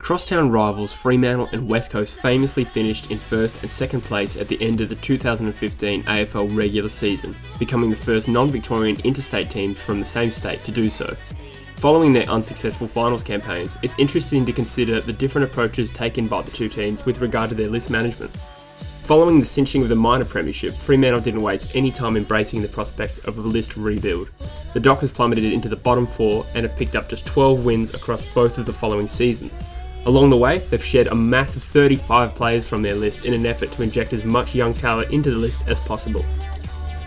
Crosstown rivals Fremantle and West Coast famously finished in first and second place at the end of the 2015 AFL regular season, becoming the first non-Victorian interstate teams from the same state to do so. Following their unsuccessful finals campaigns, it's interesting to consider the different approaches taken by the two teams with regard to their list management. Following the cinching of the minor premiership, Fremantle didn't waste any time embracing the prospect of a list rebuild. The Dockers plummeted into the bottom four and have picked up just 12 wins across both of the following seasons. Along the way, they've shed a massive 35 players from their list in an effort to inject as much young talent into the list as possible.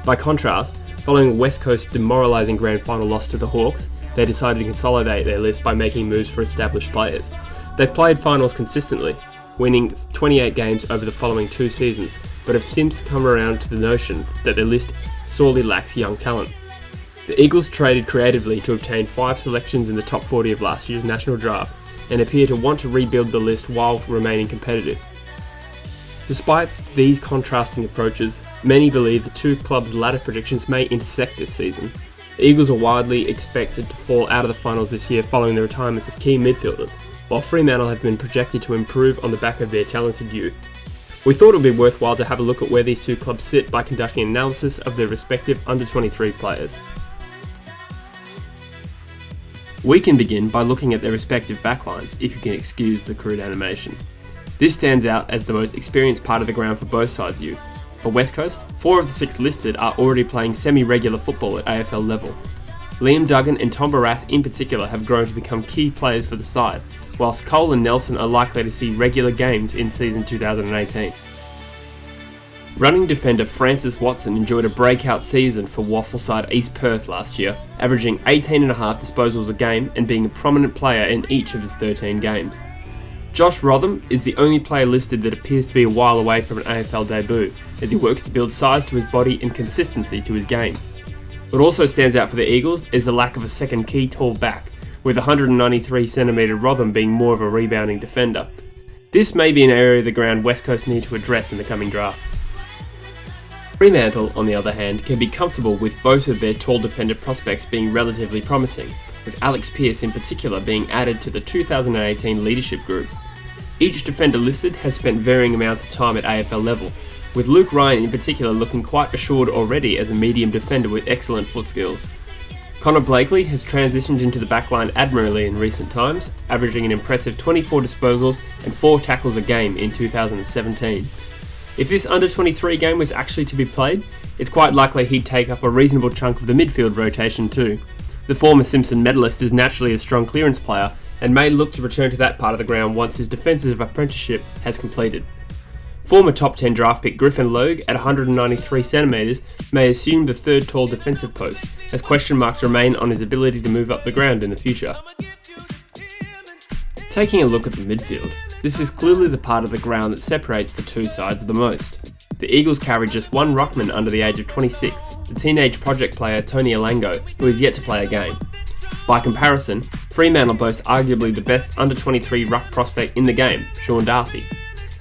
By contrast, following West Coast's demoralising grand final loss to the Hawks, they decided to consolidate their list by making moves for established players. They've played finals consistently, winning 28 games over the following two seasons, but have since come around to the notion that their list sorely lacks young talent. The Eagles traded creatively to obtain 5 selections in the top 40 of last year's national draft, and appear to want to rebuild the list while remaining competitive. Despite these contrasting approaches, many believe the two clubs' ladder predictions may intersect this season. The Eagles are widely expected to fall out of the finals this year following the retirements of key midfielders, while Fremantle have been projected to improve on the back of their talented youth. We thought it would be worthwhile to have a look at where these two clubs sit by conducting an analysis of their respective under-23 players. We can begin by looking at their respective backlines, if you can excuse the crude animation. This stands out as the most experienced part of the ground for both sides' youth. For West Coast, 4 of the 6 listed are already playing semi-regular football at AFL level. Liam Duggan and Tom Barrass in particular have grown to become key players for the side, whilst Cole and Nelson are likely to see regular games in season 2018. Running defender Francis Watson enjoyed a breakout season for Waffle side East Perth last year, averaging 18.5 disposals a game and being a prominent player in each of his 13 games. Josh Rotham is the only player listed that appears to be a while away from an AFL debut, as he works to build size to his body and consistency to his game. What also stands out for the Eagles is the lack of a second key tall back, with 193cm Rotham being more of a rebounding defender. This may be an area of the ground West Coast need to address in the coming drafts. Fremantle, on the other hand, can be comfortable with both of their tall defender prospects being relatively promising, with Alex Pearce in particular being added to the 2018 leadership group. Each defender listed has spent varying amounts of time at AFL level, with Luke Ryan in particular looking quite assured already as a medium defender with excellent foot skills. Connor Blakely has transitioned into the backline admirably in recent times, averaging an impressive 24 disposals and 4 tackles a game in 2017. If this under-23 game was actually to be played, it's quite likely he'd take up a reasonable chunk of the midfield rotation too. The former Simpson medalist is naturally a strong clearance player and may look to return to that part of the ground once his defensive apprenticeship has completed. Former top 10 draft pick Griffin Logue at 193cm may assume the third tall defensive post, as question marks remain on his ability to move up the ground in the future. Taking a look at the midfield, this is clearly the part of the ground that separates the two sides the most. The Eagles carry just one ruckman under the age of 26, the teenage project player Tony Alango, who is yet to play a game. By comparison, Fremantle boasts arguably the best under-23 ruck prospect in the game, Sean Darcy.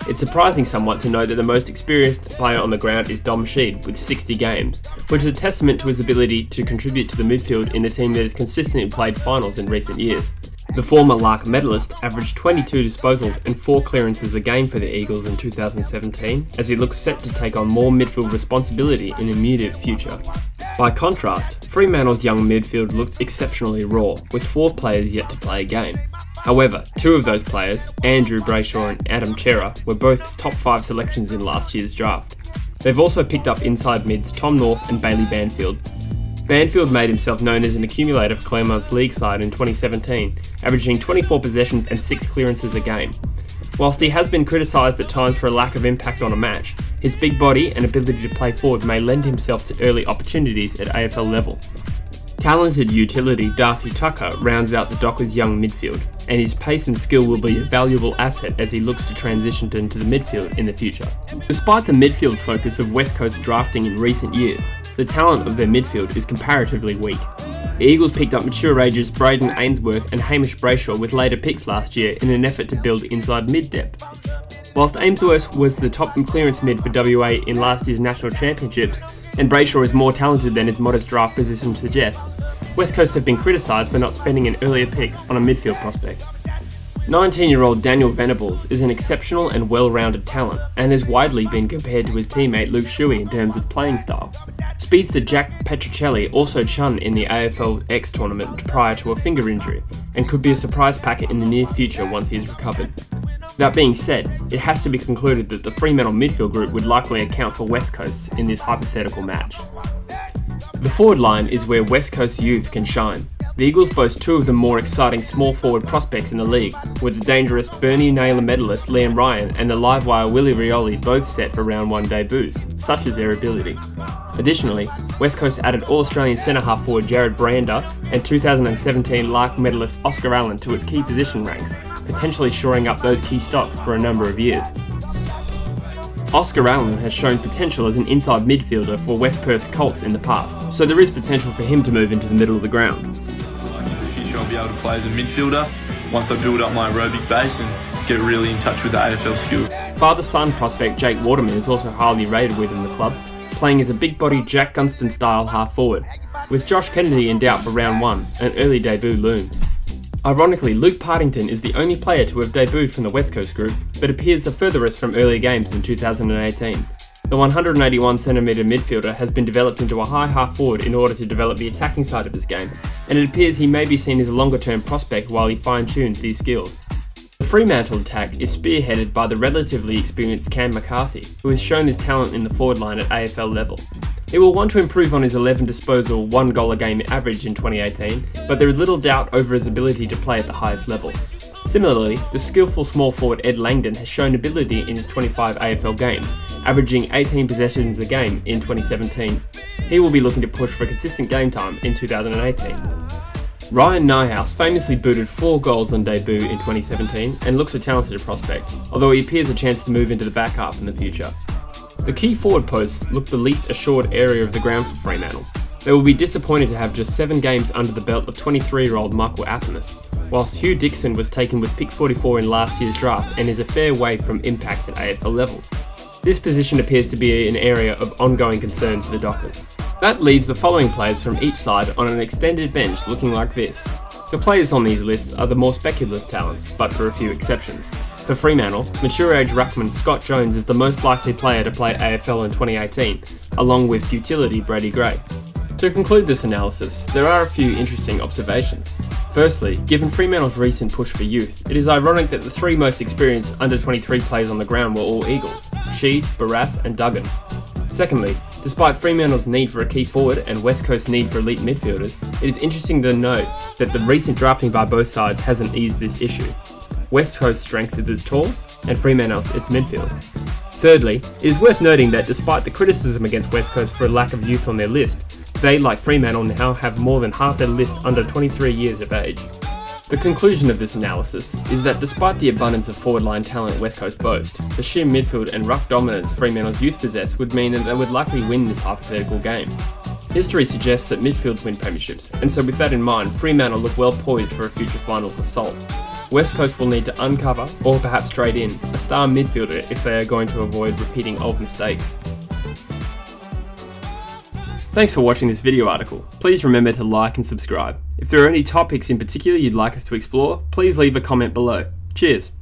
It's surprising somewhat to note that the most experienced player on the ground is Dom Sheed with 60 games, which is a testament to his ability to contribute to the midfield in a team that has consistently played finals in recent years. The former Lark medalist averaged 22 disposals and 4 clearances a game for the Eagles in 2017, as he looks set to take on more midfield responsibility in the immediate future. By contrast, Fremantle's young midfield looked exceptionally raw, with 4 players yet to play a game. However, 2 of those players, Andrew Brayshaw and Adam Chera, were both top 5 selections in last year's draft. They've also picked up inside mids Tom North and Bailey Banfield. Banfield made himself known as an accumulator for Claremont's league side in 2017, averaging 24 possessions and 6 clearances a game. Whilst he has been criticised at times for a lack of impact on a match, his big body and ability to play forward may lend himself to early opportunities at AFL level. Talented utility Darcy Tucker rounds out the Dockers' young midfield, and his pace and skill will be a valuable asset as he looks to transition into the midfield in the future. Despite the midfield focus of West Coast drafting in recent years, the talent of their midfield is comparatively weak. The Eagles picked up mature ages Braden Ainsworth and Hamish Brayshaw with later picks last year in an effort to build inside mid-depth. Whilst Ainsworth was the top clearance mid for WA in last year's national championships, and Brayshaw is more talented than his modest draft position suggests, West Coast have been criticised for not spending an earlier pick on a midfield prospect. 19-year-old Daniel Venables is an exceptional and well-rounded talent, and has widely been compared to his teammate Luke Shuey in terms of playing style. Speedster Jack Petrocelli also shone in the AFL X tournament prior to a finger injury, and could be a surprise packet in the near future once he is recovered. That being said, it has to be concluded that the Fremantle midfield group would likely account for West Coast in this hypothetical match. The forward line is where West Coast youth can shine. The Eagles boast two of the more exciting small forward prospects in the league, with the dangerous Bernie Naylor medalist Liam Ryan and the livewire Willie Rioli both set for round 1 debuts, such is their ability. Additionally, West Coast added All-Australian centre-half forward Jared Brander and 2017 Lark medalist Oscar Allen to its key position ranks, potentially shoring up those key stocks for a number of years. Oscar Allen has shown potential as an inside midfielder for West Perth's Colts in the past, so there is potential for him to move into the middle of the ground. In the future I'll be able to play as a midfielder once I build up my aerobic base and get really in touch with the AFL skill. Father-son prospect Jake Waterman is also highly rated within the club, playing as a big-bodied Jack Gunston-style half-forward. With Josh Kennedy in doubt for round 1, an early debut looms. Ironically, Luke Partington is the only player to have debuted from the West Coast group, but appears the furthest from earlier games in 2018. The 181cm midfielder has been developed into a high half-forward in order to develop the attacking side of his game, and it appears he may be seen as a longer-term prospect while he fine-tunes these skills. The Fremantle attack is spearheaded by the relatively experienced Cam McCarthy, who has shown his talent in the forward line at AFL level. He will want to improve on his 11 disposal, 1 goal a game average in 2018, but there is little doubt over his ability to play at the highest level. Similarly, the skillful small forward Ed Langdon has shown ability in his 25 AFL games, averaging 18 possessions a game in 2017. He will be looking to push for consistent game time in 2018. Ryan Nyhouse famously booted 4 goals on debut in 2017 and looks a talented prospect, although he appears a chance to move into the back half in the future. The key forward posts look the least assured area of the ground for Fremantle. They will be disappointed to have just 7 games under the belt of 23-year-old Michael Apenis, whilst Hugh Dixon was taken with pick 44 in last year's draft and is a fair way from impact at AFL level. This position appears to be an area of ongoing concern to the Dockers. That leaves the following players from each side on an extended bench looking like this. The players on these lists are the more speculative talents, but for a few exceptions. For Fremantle, mature age ruckman Scott Jones is the most likely player to play AFL in 2018, along with futility Brady Gray. To conclude this analysis, there are a few interesting observations. Firstly, given Fremantle's recent push for youth, it is ironic that the 3 most experienced under-23 players on the ground were all Eagles: Sheed, Barras and Duggan. Secondly, despite Fremantle's need for a key forward and West Coast's need for elite midfielders, it is interesting to note that the recent drafting by both sides hasn't eased this issue. West Coast's strength is its tools, and Fremantle's its midfield. Thirdly, it is worth noting that despite the criticism against West Coast for a lack of youth on their list, they, like Fremantle, now have more than half their list under 23 years of age. The conclusion of this analysis is that despite the abundance of forward line talent West Coast boast, the sheer midfield and ruck dominance Fremantle's youth possess would mean that they would likely win this hypothetical game. History suggests that midfields win premierships, and so with that in mind, Fremantle look well poised for a future finals assault. West Coast will need to uncover, or perhaps trade in, a star midfielder if they are going to avoid repeating old mistakes. Thanks for watching this video article. Please remember to like and subscribe. If there are any topics in particular you'd like us to explore, please leave a comment below. Cheers!